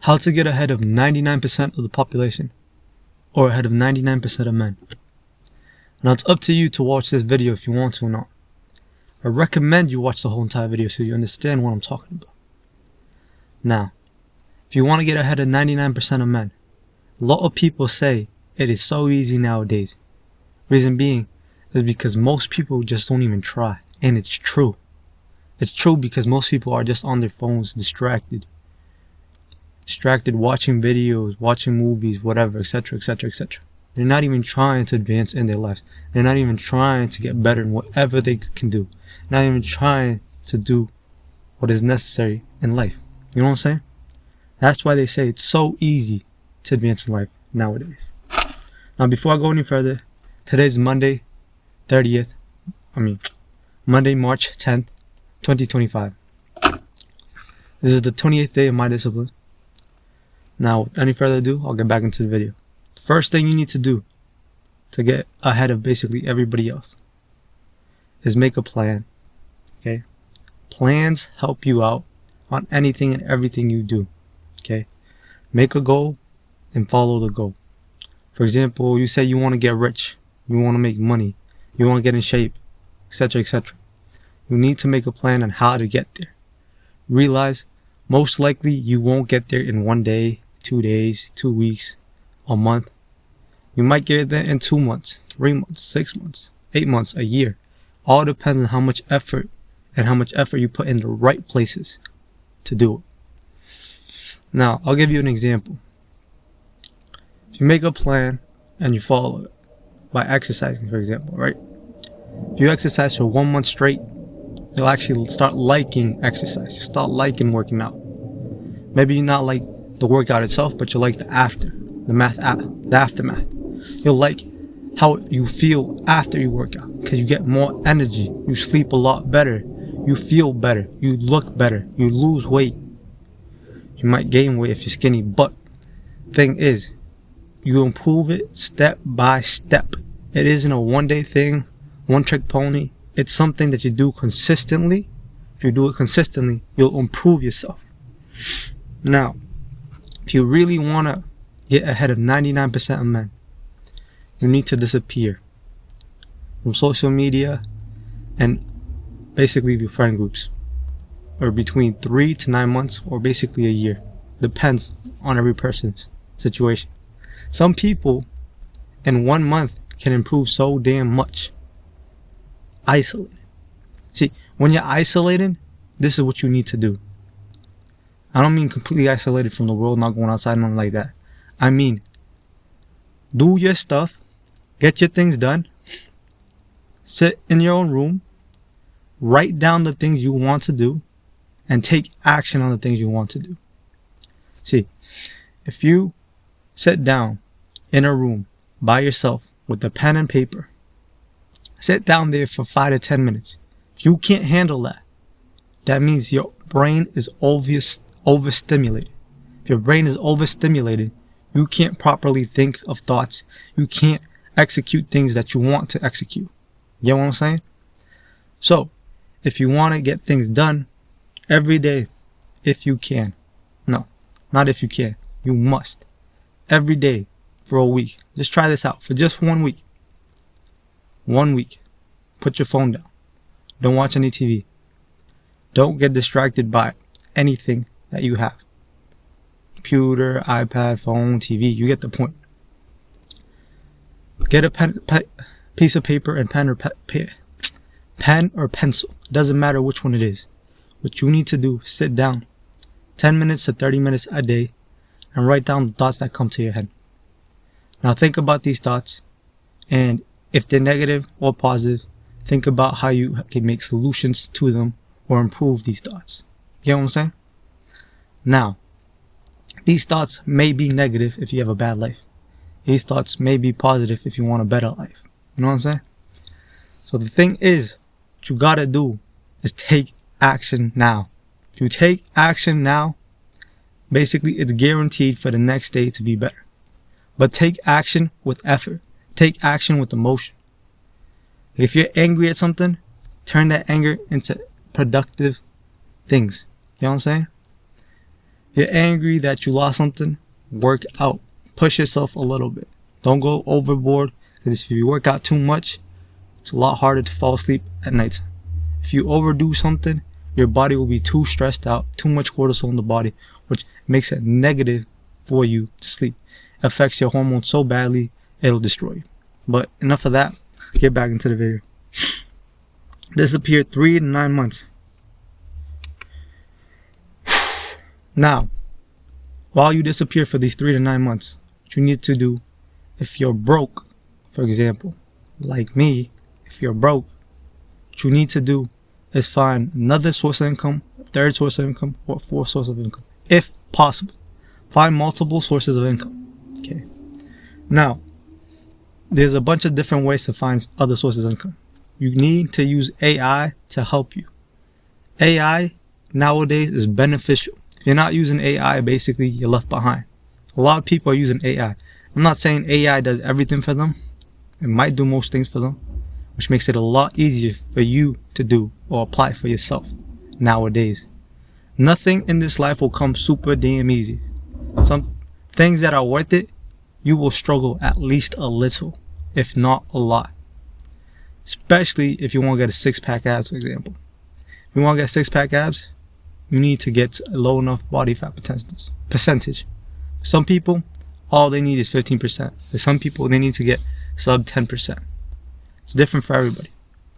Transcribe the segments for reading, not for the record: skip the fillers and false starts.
How to get ahead of 99% of the population, or ahead of 99% of men. Now it's up to you to watch this video if you want to or not. I recommend you watch the whole entire video so you understand what I'm talking about. Now, if you want to get ahead of 99% of men, a lot of people say it is so easy nowadays. Reason being is because most people just don't even try. And it's true. It's true because most people are just on their phones, distracted watching videos, watching movies, whatever, etc, etc, etc. They're not even trying to advance in their lives. They're not even trying to get better in whatever they can do. Not even trying to do what is necessary in life. You know what I'm saying? That's why they say it's so easy to advance in life nowadays. Now, before I go any further, today's Monday, Monday, March 10th, 2025. This is the 28th day of my discipline. Now, without any further ado, I'll get back into the video. The first thing you need to do to get ahead of basically everybody else is make a plan. Okay? Plans help you out on anything and everything you do. Okay? Make a goal and follow the goal. For example, you say you want to get rich, you want to make money, you want to get in shape, etc, etc. You need to make a plan on how to get there. Realize most likely you won't get there in 1 day, 2 days, 2 weeks, a month. You might get there in 2 months, 3 months, 6 months, 8 months, a year. All depends on how much effort you put in the right places to do it. Now, I'll give you an example. If you make a plan and you follow it by exercising, for example, right? If you exercise for 1 month straight, you'll actually start liking exercise. You start liking working out. Maybe you not like the workout itself, but you like the aftermath. You'll like how you feel after you work out because you get more energy. You sleep a lot better. You feel better. You look better. You lose weight. You might gain weight if you're skinny, but thing is, you improve it step by step. It isn't a one-day thing, one-trick pony. It's something that you do consistently. If you do it consistently, you'll improve yourself. Now, if you really want to get ahead of 99% of men, you need to disappear from social media and basically your friend groups, or between 3 to 9 months, or basically a year. Depends on every person's situation. Some people in 1 month can improve so damn much. Isolated. See, when you're isolated, this is what you need to do. I don't mean completely isolated from the world, not going outside, nothing like that. I mean, do your stuff, get your things done, sit in your own room, write down the things you want to do, and take action on the things you want to do. See, if you sit down in a room by yourself with a pen and paper, sit down there for 5 to 10 minutes. If you can't handle that, that means your brain is overstimulated. If your brain is overstimulated, you can't properly think of thoughts. You can't execute things that you want to execute. You get what I'm saying? So, if you want to get things done every day, if you can. No, not if you can. You must. Every day for a week. Just try this out for just 1 week. 1 week. Put your phone down. Don't watch any TV. Don't get distracted by anything that you have. Computer, iPad, phone, TV. You get the point. Get a piece of paper and pen or pencil. Doesn't matter which one it is. What you need to do, sit down 10 minutes to 30 minutes a day and write down the thoughts that come to your head. Now think about these thoughts, and if they're negative or positive, think about how you can make solutions to them or improve these thoughts. You know what I'm saying? Now, these thoughts may be negative if you have a bad life. These thoughts may be positive if you want a better life. You know what I'm saying? So the thing is, what you gotta do is take action now. If you take action now, basically it's guaranteed for the next day to be better. But take action with effort. Take action with emotion. If you're angry at something, turn that anger into productive things. You know what I'm saying? You're angry that you lost something, work out. Push yourself a little bit. Don't go overboard, because if you work out too much, it's a lot harder to fall asleep at night. If you overdo something, your body will be too stressed out, too much cortisol in the body, which makes it negative for you to sleep. It affects your hormones so badly, it'll destroy you. But enough of that. Get back into the video. Disappear 3 to 9 months. Now, while you disappear for these 3 to 9 months, what you need to do, if you're broke, for example, like me, if you're broke, what you need to do is find another source of income, a third source of income, or a fourth source of income, if possible. Find multiple sources of income. Okay. Now, there's a bunch of different ways to find other sources of income. You need to use AI to help you. AI nowadays is beneficial. If you're not using AI, basically you're left behind. A lot of people are using AI. I'm not saying AI does everything for them. It might do most things for them, which makes it a lot easier for you to do or apply for yourself nowadays. Nothing in this life will come super damn easy. Some things that are worth it, you will struggle at least a little, if not a lot. Especially if you want to get a 6-pack abs, for example. If you want to get 6-pack abs, you need to get a low enough body fat percentage. Some people, all they need is 15%. For some people, they need to get sub 10%. It's different for everybody.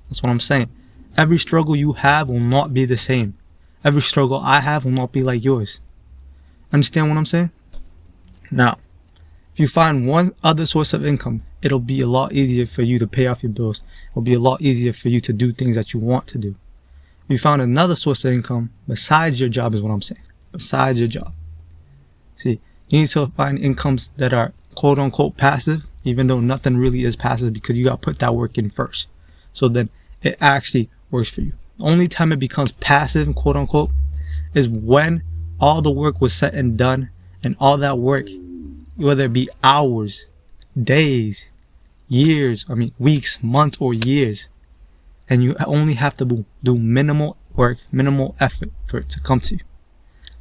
That's what I'm saying. Every struggle you have will not be the same. Every struggle I have will not be like yours. Understand what I'm saying? Now, if you find one other source of income, it'll be a lot easier for you to pay off your bills. It'll be a lot easier for you to do things that you want to do. If you found another source of income besides your job, is what I'm saying. Besides your job. See, you need to find incomes that are quote unquote passive, even though nothing really is passive, because you got to put that work in first. So then it actually works for you. The only time it becomes passive, quote unquote, is when all the work was set and done, and all that work, whether it be hours, days, years, weeks, months, or years, and you only have to do minimal work, minimal effort for it to come to you.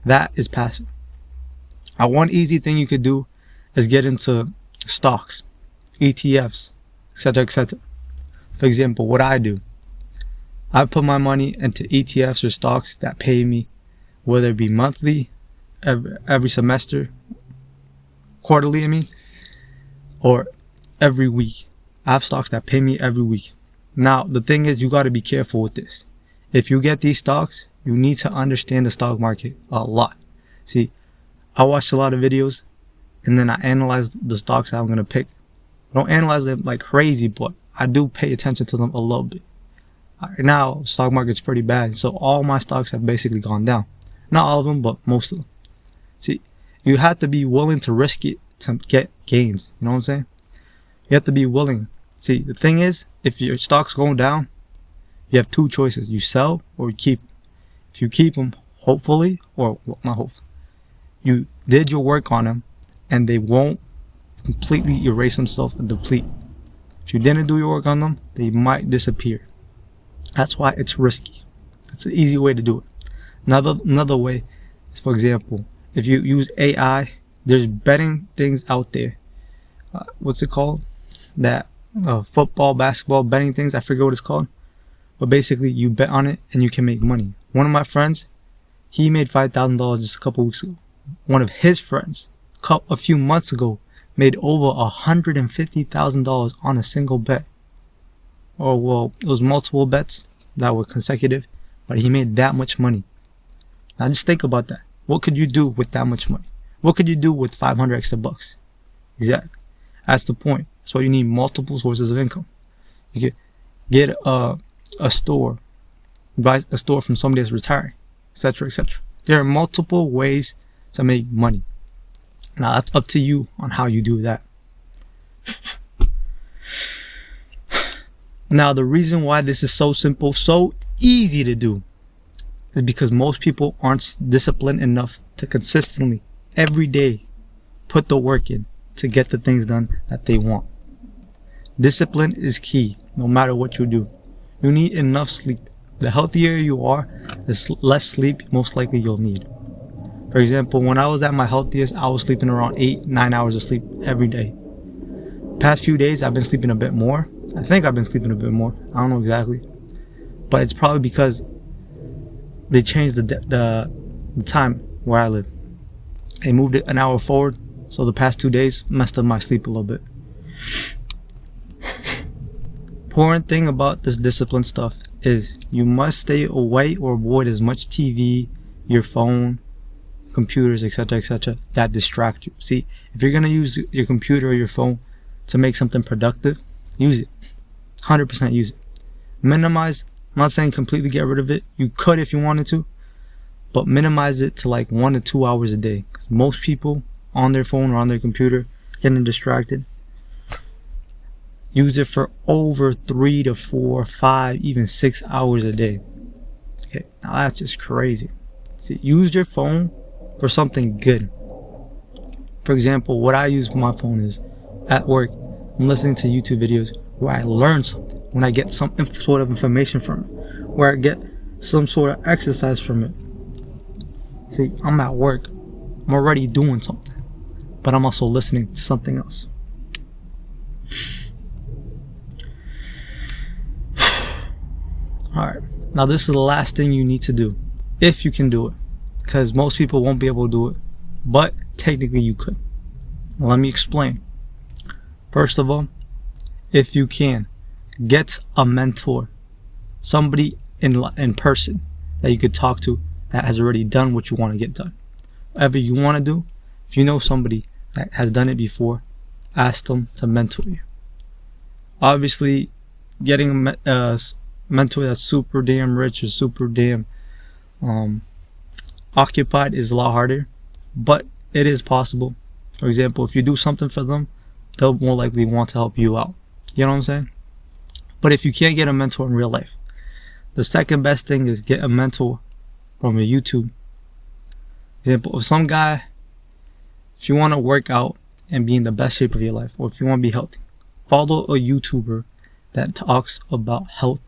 That is passive. Now, one easy thing you could do is get into stocks, ETFs, etc., etc. For example, what I do, I put my money into ETFs or stocks that pay me, whether it be monthly, every semester, quarterly, or every week. I have stocks that pay me every week. Now, the thing is, you got to be careful with this. If you get these stocks, you need to understand the stock market a lot. See, I watch a lot of videos, and then I analyze the stocks I'm going to pick. I don't analyze them like crazy, but I do pay attention to them a little bit. Right now, the stock market's pretty bad, so all my stocks have basically gone down. Not all of them, but most of them. See, you have to be willing to risk it to get gains. You know what I'm saying? You have to be willing. See, the thing is, if your stock's going down, you have two choices. You sell or you keep. If you keep them, hopefully, or well, not hopefully, you did your work on them, and they won't completely erase themselves and deplete. If you didn't do your work on them, they might disappear. That's why it's risky. It's an easy way to do it. Another way is, for example, if you use AI, there's betting things out there. What's it called? That football, basketball betting things. I forget what it's called. But basically, you bet on it and you can make money. One of my friends, he made $5,000 just a couple weeks ago. One of his friends, a few months ago, made over $150,000 on a single bet. Or, well, it was multiple bets that were consecutive, but he made that much money. Now just think about that. What could you do with that much money? What could you do with 500 extra bucks? Exactly. That's the point. That's why you need multiple sources of income. You could get a store, buy a store from somebody that's retiring, etc., etc. There are multiple ways to make money. Now that's up to you on how you do that. Now, the reason why this is so simple, so easy to do, is because most people aren't disciplined enough to consistently, every day, put the work in to get the things done that they want. Discipline is key, no matter what you do. You need enough sleep. The healthier you are, the less sleep most likely you'll need. For example, when I was at my healthiest, I was sleeping around 8-9 hours of sleep every day. Past few days, I've been sleeping a bit more. I think I've been sleeping a bit more. I don't know exactly, but it's probably because they changed the time where I live. They moved it an hour forward, so the past 2 days messed up my sleep a little bit. Important thing about this discipline stuff is you must stay away or avoid as much TV, your phone, computers, etc., that distract you. See, if you're gonna use your computer or your phone to make something productive, use it. 100% use it. Minimize. I'm not saying completely get rid of it. You could if you wanted to, but minimize it to like 1 to 2 hours a day. Because most people on their phone or on their computer getting distracted use it for over 3 to 4, 5, even 6 hours a day. Okay, now that's just crazy. See, use your phone for something good. For example, what I use my phone is at work, I'm listening to YouTube videos where I learn something, when I get some sort of information from it, where I get some sort of exercise from it. See, I'm at work, I'm already doing something, but I'm also listening to something else. Alright, now this is the last thing you need to do, if you can do it, because most people won't be able to do it, but technically you could. Let me explain. First of all, if you can, get a mentor, somebody in person that you could talk to that has already done what you want to get done. Whatever you want to do, if you know somebody that has done it before, ask them to mentor you. Obviously, getting a mentor that's super damn rich or super damn occupied is a lot harder, but it is possible. For example, if you do something for them, they'll more likely want to help you out. You know what I'm saying? But if you can't get a mentor in real life, the second best thing is get a mentor from a YouTube. Example, if some guy, if you want to work out and be in the best shape of your life, or if you want to be healthy, follow a YouTuber that talks about health,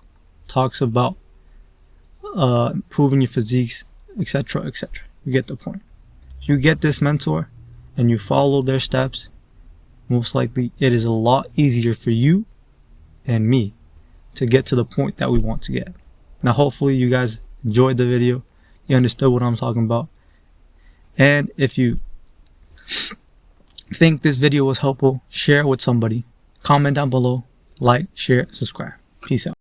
talks about improving your physiques, etc., etc. You get the point. If you get this mentor and you follow their steps, most likely it is a lot easier for you and me to get to the point that we want to get. Now, hopefully you guys enjoyed the video. You understood what I'm talking about. And if you think this video was helpful, share it with somebody. Comment down below, like, share, subscribe. Peace out.